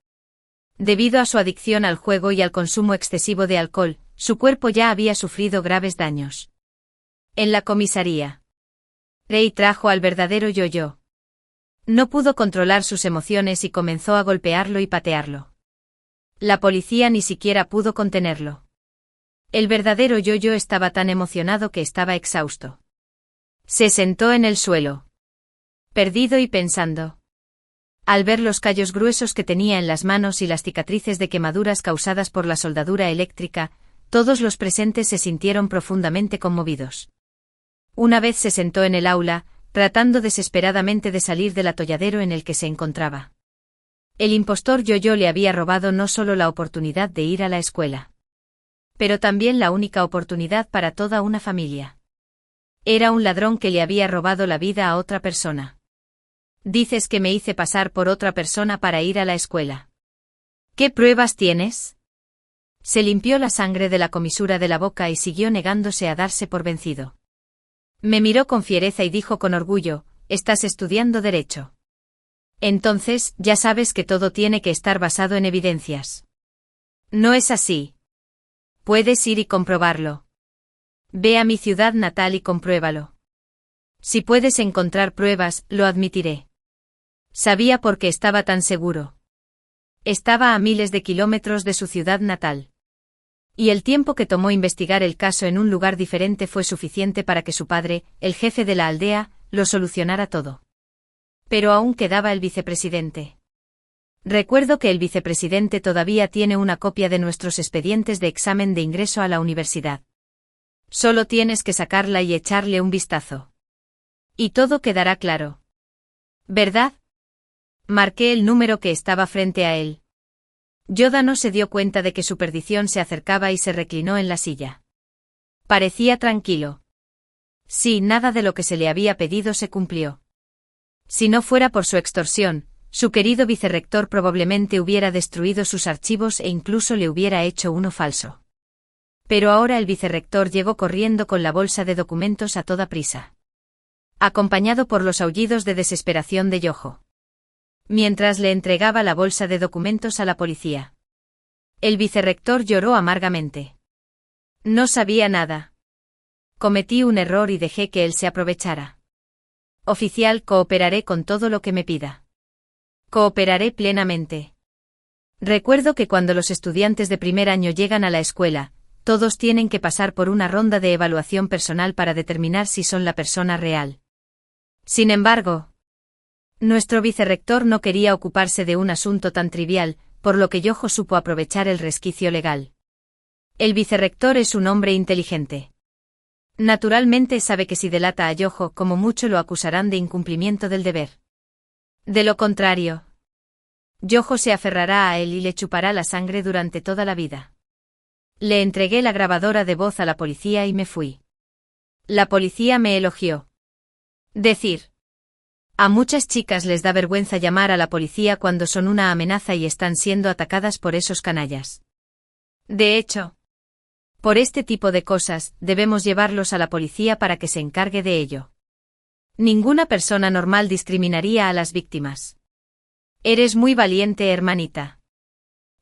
Debido a su adicción al juego y al consumo excesivo de alcohol, su cuerpo ya había sufrido graves daños. En la comisaría, Rei trajo al verdadero Yo-Yo. No pudo controlar sus emociones y comenzó a golpearlo y patearlo. La policía ni siquiera pudo contenerlo. El verdadero Yo-Yo estaba tan emocionado que estaba exhausto. Se sentó en el suelo, perdido y pensando. Al ver los callos gruesos que tenía en las manos y las cicatrices de quemaduras causadas por la soldadura eléctrica, todos los presentes se sintieron profundamente conmovidos. Una vez se sentó en el aula, tratando desesperadamente de salir del atolladero en el que se encontraba. El impostor Yo-Yo le había robado no solo la oportunidad de ir a la escuela, pero también la única oportunidad para toda una familia. Era un ladrón que le había robado la vida a otra persona. Dices que me hice pasar por otra persona para ir a la escuela. ¿Qué pruebas tienes? Se limpió la sangre de la comisura de la boca y siguió negándose a darse por vencido. Me miró con fiereza y dijo con orgullo, «Estás estudiando Derecho». Entonces, ya sabes que todo tiene que estar basado en evidencias. No es así. Puedes ir y comprobarlo. Ve a mi ciudad natal y compruébalo. Si puedes encontrar pruebas, lo admitiré. Sabía por qué estaba tan seguro. Estaba a miles de kilómetros de su ciudad natal. Y el tiempo que tomó investigar el caso en un lugar diferente fue suficiente para que su padre, el jefe de la aldea, lo solucionara todo. Pero aún quedaba el vicepresidente. Recuerdo que el vicepresidente todavía tiene una copia de nuestros expedientes de examen de ingreso a la universidad. Solo tienes que sacarla y echarle un vistazo. Y todo quedará claro. ¿Verdad? Marqué el número que estaba frente a él. Yoda no se dio cuenta de que su perdición se acercaba y se reclinó en la silla. Parecía tranquilo. Sí, nada de lo que se le había pedido se cumplió. Si no fuera por su extorsión, su querido vicerrector probablemente hubiera destruido sus archivos e incluso le hubiera hecho uno falso. Pero ahora el vicerrector llegó corriendo con la bolsa de documentos a toda prisa, acompañado por los aullidos de desesperación de Yojo. Mientras le entregaba la bolsa de documentos a la policía, el vicerrector lloró amargamente. No sabía nada. Cometí un error y dejé que él se aprovechara. Oficial, cooperaré con todo lo que me pida. Cooperaré plenamente. Recuerdo que cuando los estudiantes de primer año llegan a la escuela, todos tienen que pasar por una ronda de evaluación personal para determinar si son la persona real. Sin embargo, nuestro vicerrector no quería ocuparse de un asunto tan trivial, por lo que Yojo supo aprovechar el resquicio legal. El vicerrector es un hombre inteligente. Naturalmente sabe que si delata a Yojo, como mucho lo acusarán de incumplimiento del deber. De lo contrario, Yojo se aferrará a él y le chupará la sangre durante toda la vida. Le entregué la grabadora de voz a la policía y me fui. La policía me elogió. Decir: a muchas chicas les da vergüenza llamar a la policía cuando son una amenaza y están siendo atacadas por esos canallas. De hecho, por este tipo de cosas, debemos llevarlos a la policía para que se encargue de ello. Ninguna persona normal discriminaría a las víctimas. Eres muy valiente, hermanita.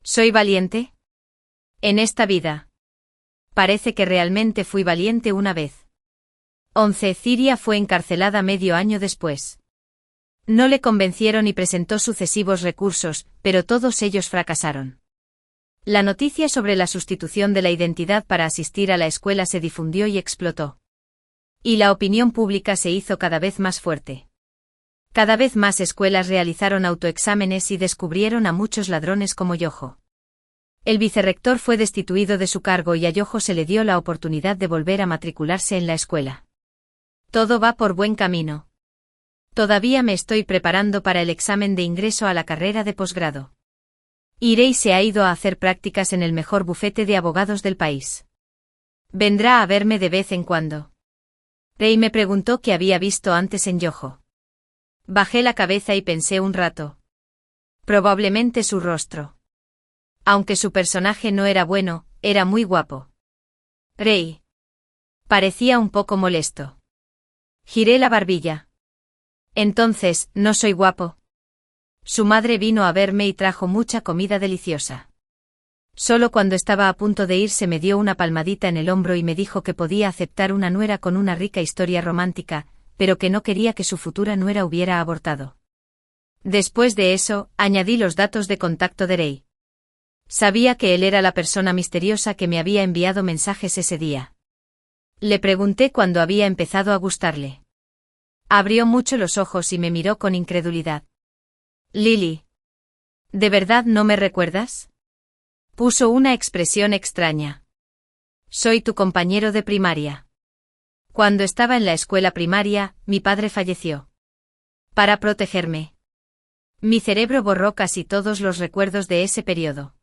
¿Soy valiente? En esta vida. Parece que realmente fui valiente una vez. 11. Ciria fue encarcelada medio año después. No le convencieron y presentó sucesivos recursos, pero todos ellos fracasaron. La noticia sobre la sustitución de la identidad para asistir a la escuela se difundió y explotó. Y la opinión pública se hizo cada vez más fuerte. Cada vez más escuelas realizaron autoexámenes y descubrieron a muchos ladrones como Yojo. El vicerrector fue destituido de su cargo y a Yojo se le dio la oportunidad de volver a matricularse en la escuela. Todo va por buen camino. Todavía me estoy preparando para el examen de ingreso a la carrera de posgrado. Irei se ha ido a hacer prácticas en el mejor bufete de abogados del país. Vendrá a verme de vez en cuando. Rei me preguntó qué había visto antes en Yojo. Bajé la cabeza y pensé un rato. Probablemente su rostro. Aunque su personaje no era bueno, era muy guapo. Rei. Parecía un poco molesto. Giré la barbilla. Entonces, ¿no soy guapo? Su madre vino a verme y trajo mucha comida deliciosa. Solo cuando estaba a punto de irse me dio una palmadita en el hombro y me dijo que podía aceptar una nuera con una rica historia romántica, pero que no quería que su futura nuera hubiera abortado. Después de eso, añadí los datos de contacto de Rei. Sabía que él era la persona misteriosa que me había enviado mensajes ese día. Le pregunté cuándo había empezado a gustarle. Abrió mucho los ojos y me miró con incredulidad. Lily. ¿De verdad no me recuerdas? Puso una expresión extraña. Soy tu compañero de primaria. Cuando estaba en la escuela primaria, mi padre falleció. Para protegerme. Mi cerebro borró casi todos los recuerdos de ese periodo.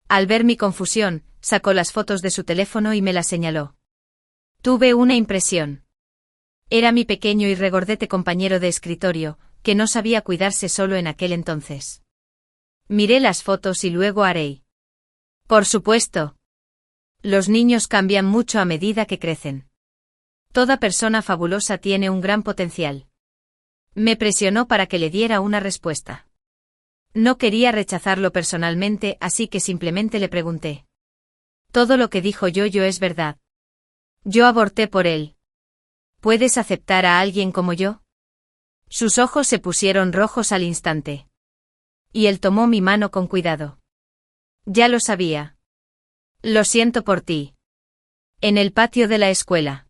Al ver mi confusión, sacó las fotos de su teléfono y me las señaló. Tuve una impresión. Era mi pequeño y regordete compañero de escritorio, que no sabía cuidarse solo en aquel entonces. Miré las fotos y luego a Rei. Por supuesto. Los niños cambian mucho a medida que crecen. Toda persona fabulosa tiene un gran potencial. Me presionó para que le diera una respuesta. No quería rechazarlo personalmente, así que simplemente le pregunté. Todo lo que dijo Yoyo es verdad. Yo aborté por él. ¿Puedes aceptar a alguien como yo? Sus ojos se pusieron rojos al instante. Y él tomó mi mano con cuidado. Ya lo sabía. Lo siento por ti. En el patio de la escuela.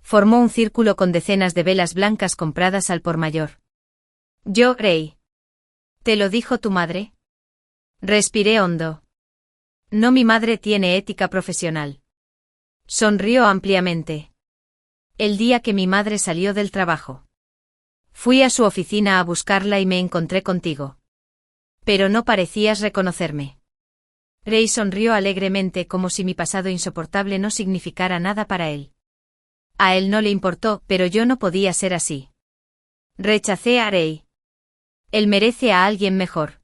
Formó un círculo con decenas de velas blancas compradas al por mayor. Yo, Gray. ¿Te lo dijo tu madre? Respiré hondo. No, mi madre tiene ética profesional. Sonrió ampliamente. El día que mi madre salió del trabajo. Fui a su oficina a buscarla y me encontré contigo. Pero no parecías reconocerme. Gray sonrió alegremente como si mi pasado insoportable no significara nada para él. A él no le importó, pero yo no podía ser así. Rechacé a Gray. Él merece a alguien mejor.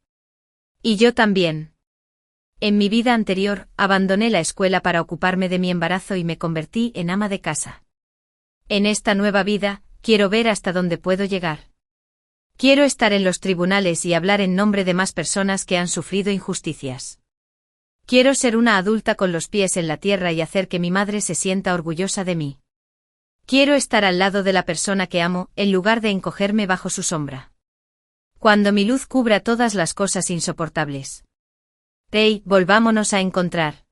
Y yo también. En mi vida anterior, abandoné la escuela para ocuparme de mi embarazo y me convertí en ama de casa. En esta nueva vida, quiero ver hasta dónde puedo llegar. Quiero estar en los tribunales y hablar en nombre de más personas que han sufrido injusticias. Quiero ser una adulta con los pies en la tierra y hacer que mi madre se sienta orgullosa de mí. Quiero estar al lado de la persona que amo, en lugar de encogerme bajo su sombra. Cuando mi luz cubra todas las cosas insoportables. Hey, volvámonos a encontrar.